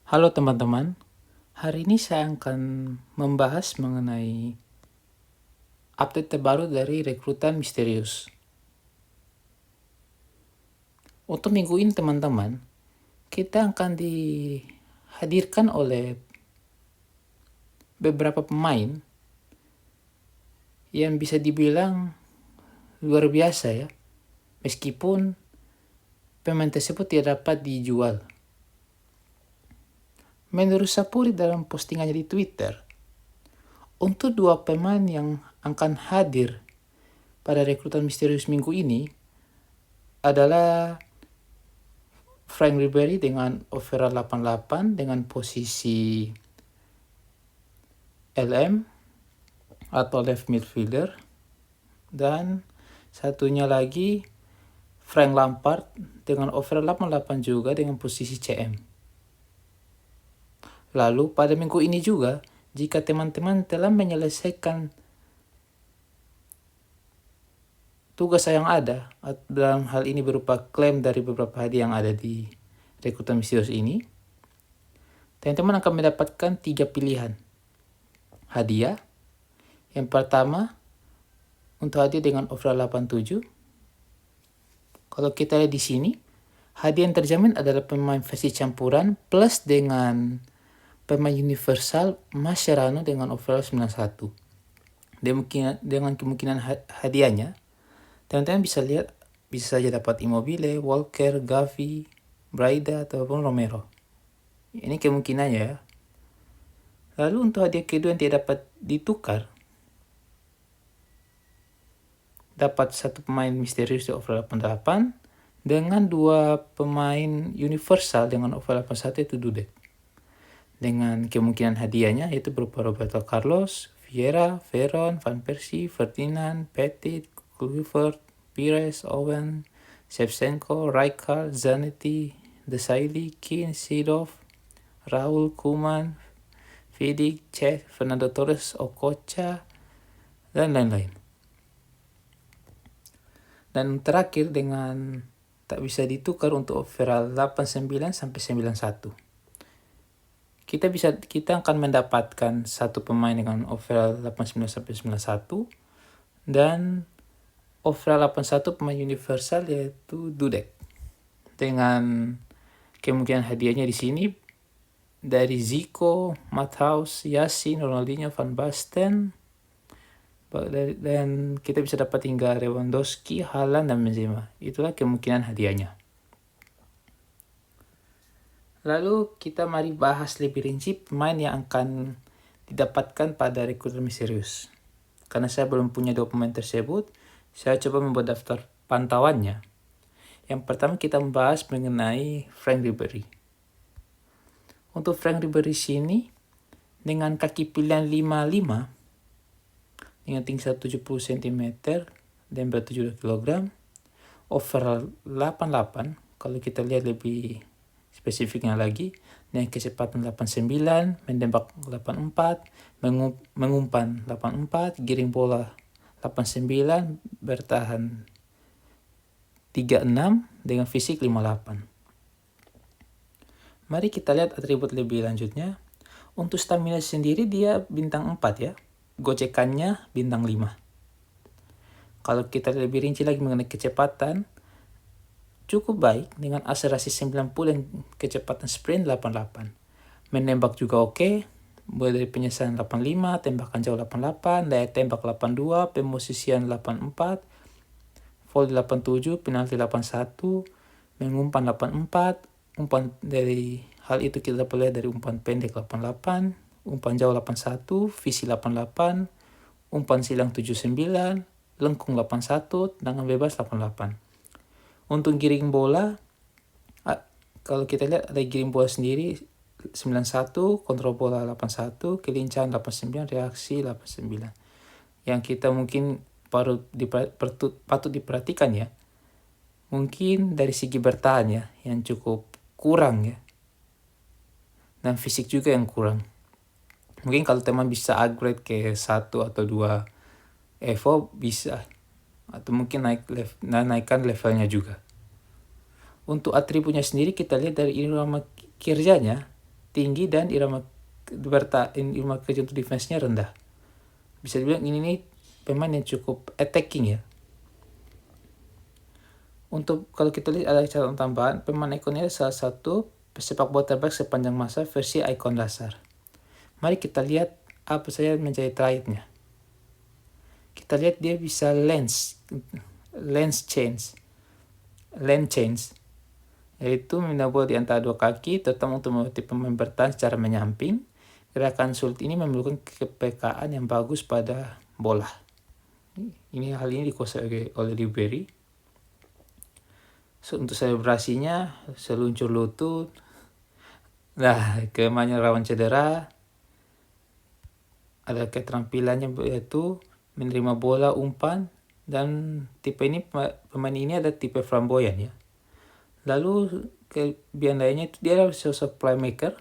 Halo teman-teman, hari ini saya akan membahas mengenai update terbaru dari rekrutan misterius. Untuk minggu ini teman-teman, kita akan dihadirkan oleh beberapa pemain yang bisa dibilang luar biasa ya, meskipun pemain tersebut tidak dapat dijual. Menurut Sapuri dalam postingannya di Twitter, untuk dua pemain yang akan hadir pada rekrutan misterius minggu ini adalah Frank Ribery dengan overall 88 dengan posisi LM atau left midfielder, dan satunya lagi Frank Lampard dengan overall 88 juga dengan posisi CM. Lalu pada minggu ini juga, jika teman-teman telah menyelesaikan tugas yang ada, dalam hal ini berupa klaim dari beberapa hadiah yang ada di rekrutan misterius ini, teman-teman akan mendapatkan 3 pilihan hadiah. Yang pertama, untuk hadiah dengan overall 87. Kalau kita lihat di sini, hadiah yang terjamin adalah pemain versi campuran plus dengan pemain universal Mascherano dengan overall 91. Dengan kemungkinan hadiahnya, teman-teman bisa lihat, bisa saja dapat Immobile, Walker, Gavi, Braida, ataupun Romero. Ini kemungkinannya ya. Lalu untuk hadiah kedua yang tidak dapat ditukar, dapat satu pemain misterius di overall 88 dengan dua pemain universal dengan overall 81 itu Dudek. Dengan kemungkinan hadiahnya yaitu berupa Roberto Carlos, Vieira, Veron, Van Persie, Ferdinand, Petit, Kluivert, Pires, Owen, Shevchenko, Rijkaard, Zanetti, Desailly, Keane, Seedorf, Raul, Koeman, Vidic, Cech, Fernando Torres, Okocha, dan lain-lain. Dan terakhir dengan tak bisa ditukar untuk overall 89 sampai 91. Kita akan mendapatkan satu pemain dengan overall 89 sampai 91 dan overall 81 pemain universal yaitu Dudek. Dengan kemungkinan hadiahnya di sini dari Zico, Matthaus, Yassin, Ronaldinho, Van Basten, dan kita bisa dapat hingga Lewandowski, Haaland, dan Benzema. Itulah kemungkinan hadiahnya. Lalu kita mari bahas lebih rinci pemain yang akan didapatkan pada rekrutan misterius. Karena saya belum punya dua pemain tersebut, saya coba membuat daftar pantauannya. Yang pertama kita membahas mengenai Frank Ribery. Untuk Frank Ribery sini, dengan kaki pilihan 55, dengan tinggi 170 cm dan berat 72 kg, overall 88, kalau kita lihat lebih spesifiknya lagi, dengan kecepatan 89, menembak 84, mengumpan 84, giring bola 89, bertahan 36, dengan fisik 58. Mari kita lihat atribut lebih lanjutnya. Untuk stamina sendiri dia bintang 4 ya, gocekannya bintang 5. Kalau kita lebih rinci lagi mengenai kecepatan, cukup baik dengan akselerasi 90 dan kecepatan sprint 88. Menembak juga oke, mulai dari penyesalan 85, tembakan jauh 88, daya tembak 82, pemosisian 84, volley 87, penalti 81, mengumpan 84, umpan dari hal itu kita dapat lihat dari umpan pendek 88, umpan jauh 81, visi 88, umpan silang 79, lengkung 81, tendangan bebas 88. Untuk giring bola, kalau kita lihat ada giring bola sendiri 91, kontrol bola 81, kelincahan 89, reaksi 89. Yang kita mungkin patut diperhatikan ya, mungkin dari segi bertahan ya, yang cukup kurang ya, dan fisik juga yang kurang. Mungkin kalau teman bisa upgrade ke 1 atau 2 Evo bisa, atau mungkin naikkan levelnya juga. Untuk atributnya sendiri kita lihat dari irama kerjanya, tinggi dan irama kerja untuk defense-nya rendah. Bisa dibilang ini nih pemain yang cukup attacking ya. Untuk kalau kita lihat ada catatan tambahan, pemain ikon ini salah satu pesepak bola terbaik sepanjang masa versi ikon dasar. Mari kita lihat apa saja menjadi traitnya. Kita lihat dia bisa lane change, yaitu memindah bola di antara dua kaki, terutama untuk membantu pemain bertahan secara menyamping. Gerakan sulit ini memerlukan kepekaan yang bagus pada bola. Hal ini dikuasai oleh Ribery. Untuk selebrasinya, seluncur lutut. Nah, kemanya rawan cedera. Ada keterampilannya yaitu menerima bola umpan, dan tipe ini pemain ini ada tipe flamboyan ya. Lalu kelebihan lainnya itu dia adalah sosok playmaker.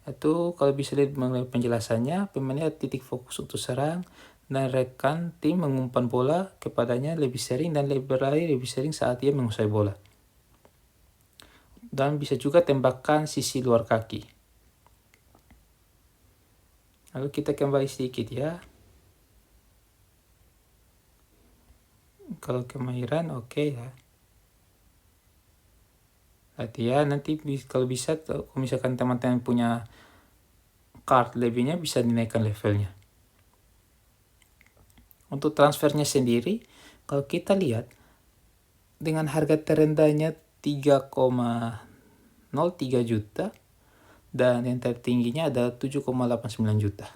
Itu kalau bisa lihat mengenai penjelasannya, pemainnya titik fokus untuk serang dan rekan tim mengumpan bola kepadanya lebih sering dan berlari lebih sering saat ia menguasai bola. Dan bisa juga tembakan sisi luar kaki. Lalu kita kembali sedikit ya. Kalau kemahiran oke ya. Latihan nanti kalau bisa, kalau misalkan teman-teman punya card lebihnya bisa dinaikkan levelnya. Untuk transfernya sendiri, kalau kita lihat dengan harga terendahnya 3,03 juta dan yang tertingginya adalah 7,89 juta.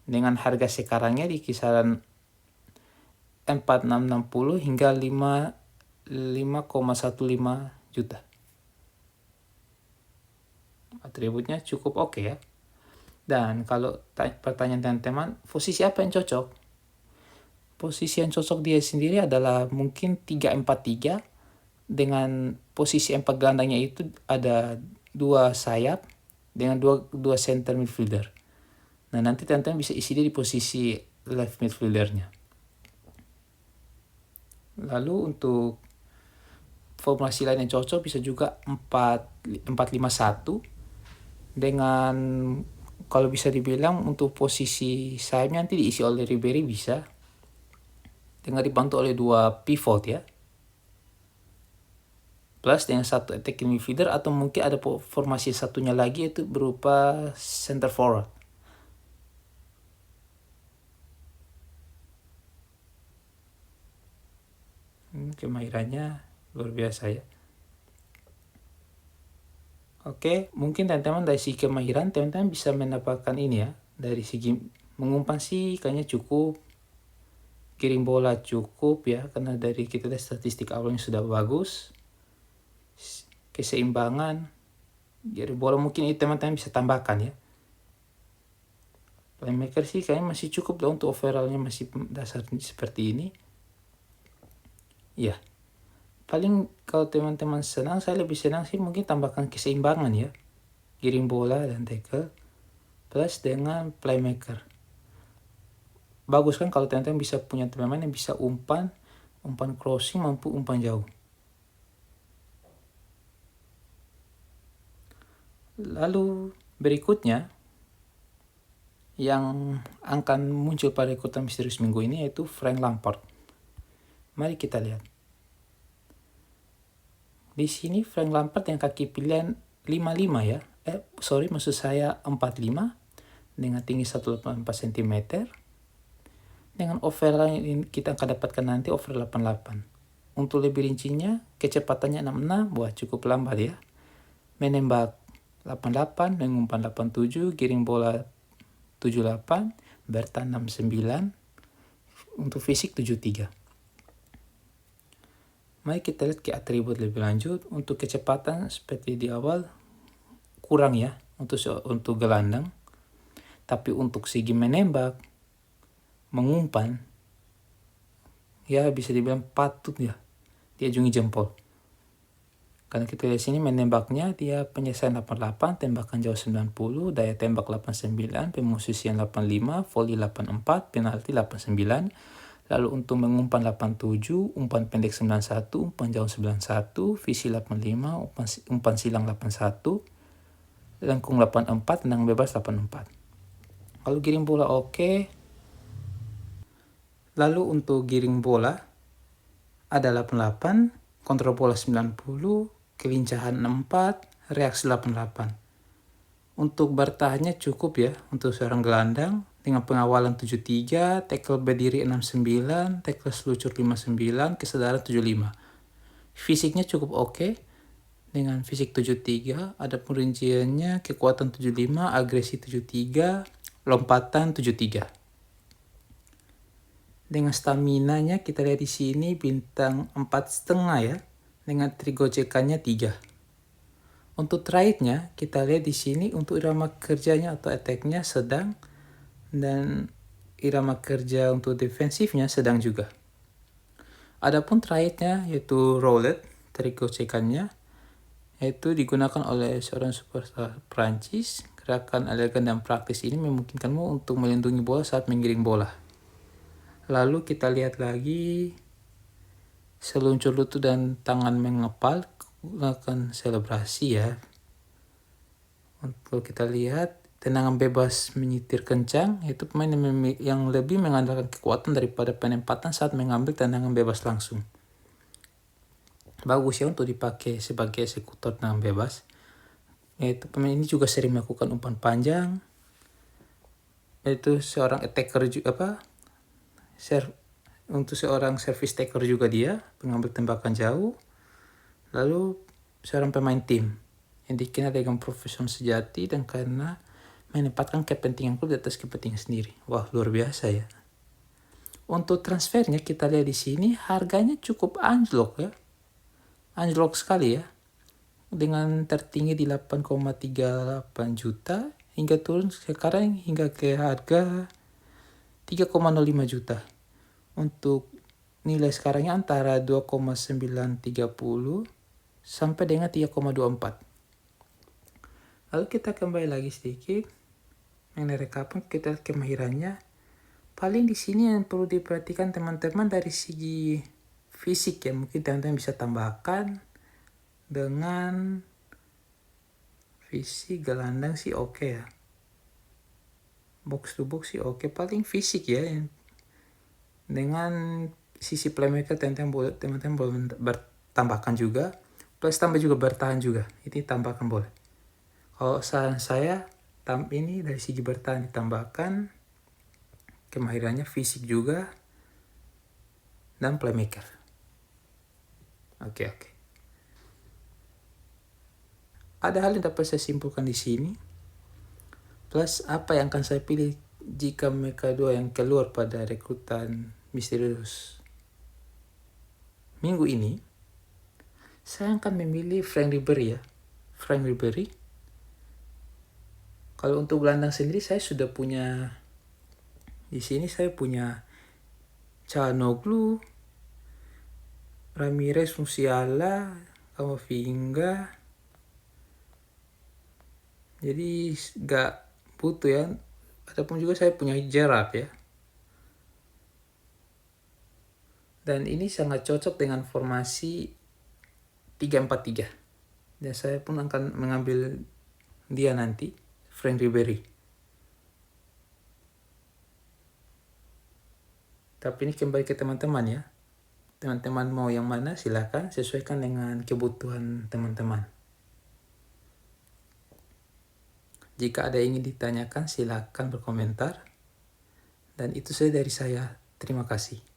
Dengan harga sekarangnya di kisaran 4,660 hingga 5,15 juta. Atributnya cukup oke ya. Dan kalau pertanyaan teman-teman, posisi apa yang cocok? Posisi yang cocok dia sendiri adalah mungkin 3-4-3 dengan posisi 4 gelandangnya itu ada 2 sayap dengan dua center midfielder. Nah, nanti teman-teman bisa isi dia di posisi left midfieldernya. Lalu untuk formasi lain yang cocok bisa juga 4-5-1 dengan kalau bisa dibilang untuk posisi sayapnya nanti diisi oleh Ribery bisa dengan dibantu oleh 2 pivot ya, plus dengan 1 attacking midfielder, atau mungkin ada formasi satunya lagi yaitu berupa center forward. Kemahirannya luar biasa ya. Oke, mungkin teman-teman dari segi kemahiran teman-teman bisa mendapatkan ini ya. Dari segi mengumpan sih kayaknya cukup, kirim bola cukup ya, karena dari kita lihat statistik awalnya sudah bagus. Keseimbangan, jadi bola mungkin itu teman-teman bisa tambahkan ya. Playmaker sih kayaknya masih cukup lah, untuk overallnya masih dasar seperti ini. Ya, paling kalau teman-teman senang, saya lebih senang sih mungkin tambahkan keseimbangan ya. Kirim bola dan tackle plus dengan playmaker. Bagus kan kalau teman-teman bisa punya pemain yang bisa umpan crossing, mampu umpan jauh. Lalu berikutnya yang akan muncul pada ikutan misterius minggu ini yaitu Frank Lampard. Mari kita lihat. Di sini Frank Lampard yang kaki pilihan 55 ya. Maksud saya 45 dengan tinggi 184 cm. Dengan overall yang kita akan dapatkan nanti overall 88. Untuk lebih rincinya, kecepatannya 66, wah cukup lambat ya. Menembak 88, mengumpan 87, giring bola 78, bertahan 69, untuk fisik 73. Mari kita lihat ke atribut lebih lanjut. Untuk kecepatan seperti di awal kurang ya untuk gelandang. Tapi untuk segi menembak, mengumpan, ya bisa dibilang patut ya diajungi jempol. Karena kita lihat sini menembaknya dia penyelesaian 88, tembakan jauh 90, daya tembak 89, pemosisian 85, volley 84, penalti 89. Lalu untuk mengumpan 87, umpan pendek 91, umpan jauh 91, visi 85, umpan silang 81. lengkung 84, tendangan bebas 84. Kalau giring bola oke. Lalu untuk giring bola ada 88, kontrol bola 90, kelincahan 64, reaksi 88. Untuk bertahannya cukup ya untuk seorang gelandang dengan pengawalan 73, tackle berdiri 69, tackle seluncur 59, kesadaran 75. Fisiknya cukup oke dengan fisik 73, ada perinciannya kekuatan 75, agresi 73, lompatan 73. Dengan staminanya kita lihat di sini bintang 4,5 ya, dengan trigocekannya 3. Untuk trade-nya kita lihat di sini untuk irama kerjanya atau attack-nya sedang dan irama kerja untuk defensifnya sedang juga. Adapun trade-nya yaitu roulette, trigocekannya yaitu digunakan oleh seorang superstar Prancis. Gerakan elegan dan praktis ini memungkinkanmu untuk melindungi bola saat menggiring bola. Lalu kita lihat lagi seluncur lutut dan tangan mengepal, gunakan selebrasi ya. Untuk kita lihat tendangan bebas menyitir kencang, yaitu pemain yang lebih mengandalkan kekuatan daripada penempatan saat mengambil tendangan bebas langsung. Bagus ya untuk dipakai sebagai eksekutor tendangan bebas. Yaitu pemain ini juga sering melakukan umpan panjang. Yaitu seorang attacker juga untuk seorang service taker juga dia, pengambil tembakan jauh. Lalu seorang pemain tim yang dikenal dengan profesional sejati dan karena menempatkan kepentingan klub di atas kepentingan sendiri. Wah, luar biasa ya. Untuk transfernya kita lihat di sini harganya cukup anjlok ya. Anjlok sekali ya. Dengan tertinggi di 8,38 juta hingga turun sekarang hingga ke harga 3,05 juta. Untuk nilai sekarangnya antara 2,930 sampai dengan 3,24. Lalu kita kembali lagi sedikit mengenai rekapan, kita lihat kemahirannya. Paling di sini yang perlu diperhatikan teman-teman dari segi fisik ya, mungkin teman-teman bisa tambahkan dengan fisik gelandang sih oke ya. Box to box sih oke, paling fisik ya. Dengan sisi playmaker teman-teman boleh bertambahkan juga, plus tambah juga bertahan juga, ini tambahkan boleh. Kalau saran saya ini dari segi bertahan ditambahkan, kemahirannya fisik juga dan playmaker. Oke. Ada hal yang dapat saya simpulkan di sini, plus apa yang akan saya pilih jika mereka dua yang keluar pada rekrutan misterius minggu ini. Saya akan memilih Frank Ribery ya. Frank Ribery. Kalau untuk gelandang sendiri saya sudah punya di sini, saya punya Calhanoglu, Ramirez, Musiala, Camavinga. Jadi gak butuh ya. Ataupun juga saya punya Gerrard ya. Dan ini sangat cocok dengan formasi 3-4-3. Dan saya pun akan mengambil dia nanti, Frank Ribery. Tapi ini kembali ke teman-teman ya. Teman-teman mau yang mana silakan sesuaikan dengan kebutuhan teman-teman. Jika ada yang ingin ditanyakan silakan berkomentar. Dan itu saja dari saya. Terima kasih.